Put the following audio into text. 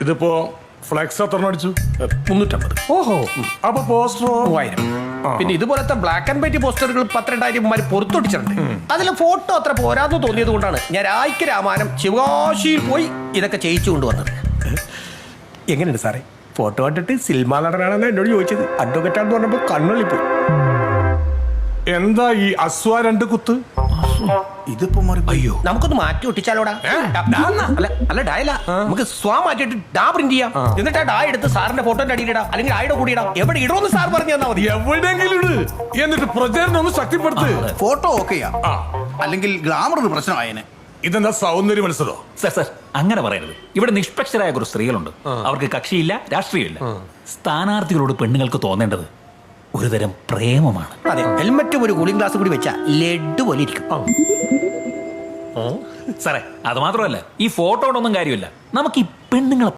ഇതിപ്പോ ഫ്ലെക്സ് എത്ര അടിച്ചു? 350. ഓഹോ, അപ്പൊ പോസ്റ്ററോ? 3000. പിന്നെ ഇതുപോലത്തെ ബ്ലാക്ക് ആൻഡ് വൈറ്റ് പോസ്റ്ററുകൾ 12,000 പുറത്തൊട്ടിച്ചിട്ടുണ്ട്. അതിൽ ഫോട്ടോ അത്ര പോരാന്ന് തോന്നിയത് കൊണ്ടാണ് ഞാൻ രായ്ക്ക് രാമാനം ശിവകാശിയിൽ പോയി ഇതൊക്കെ ചെയ്യിച്ചു കൊണ്ടുവന്നത്. എങ്ങനെയുണ്ട് സാറേ? ഫോട്ടോ കണ്ടിട്ട് സിനിമാ നടനാണെന്ന് എന്നോട് ചോദിച്ചത്. അഡ്വക്കേറ്റാന്ന് പറഞ്ഞപ്പോൾ കണ്ണുള്ളിപ്പോയി. എന്താ ഈ അസ്വ 2 കുത്ത്? ഇതിപ്പോ മാറി. അയ്യോ, നമുക്കൊന്ന് മാറ്റി ഒട്ടിച്ചാലോടാ? അല്ല ഡായല്ല, നമുക്ക് സ്വാ മാറ്റിയിട്ട് ഡാ പ്രിന്റ് ചെയ്യാം. എന്നിട്ട് ആ ഡാ എടുത്ത് സാറിന്റെ ഫോട്ടോന്റെ അടിയിലിടാം, അല്ലെങ്കിൽ ആയുടെ കൂടി ഇടാം. എവിടെ ഇടണമെന്ന് സാർ പറഞ്ഞു തന്നാ മതി. എവിടെയെങ്കിലും ഇട്. എന്നിട്ട് പ്രചരണം ഒന്ന് ശക്തിപ്പെടുത്ത്. ഫോട്ടോ ഓക്കെയാ, അല്ലെങ്കിൽ ഗ്ലാമർ ഒരു പ്രശ്നമായേനെ. ഇതെന്താ സൗന്ദര്യ മത്സരോ? സർ അങ്ങനെ പറയരുത്. ഇവിടെ നിഷ്പക്ഷരായ കുറച്ച് സ്ത്രീകളുണ്ട്. അവർക്ക് കക്ഷിയില്ല, രാഷ്ട്രീയമില്ല. സ്ഥാനാർത്ഥികളോട് പെണ്ണുങ്ങൾക്ക് തോന്നേണ്ടത് ഒരുതരം പ്രേമമാണ്. അതെ, ഹെൽമറ്റും ഒരു കൂളിംഗ് ഗ്ലാസ് കൂടി വെച്ചാ ലഡ്ഡു പോലെ ഇരിക്കും. സാറേ, അത് മാത്രമല്ല, ഈ ഫോട്ടോ കൊണ്ടൊന്നും കാര്യമില്ല. നമുക്ക് ഈ പെണ്ണുങ്ങളെ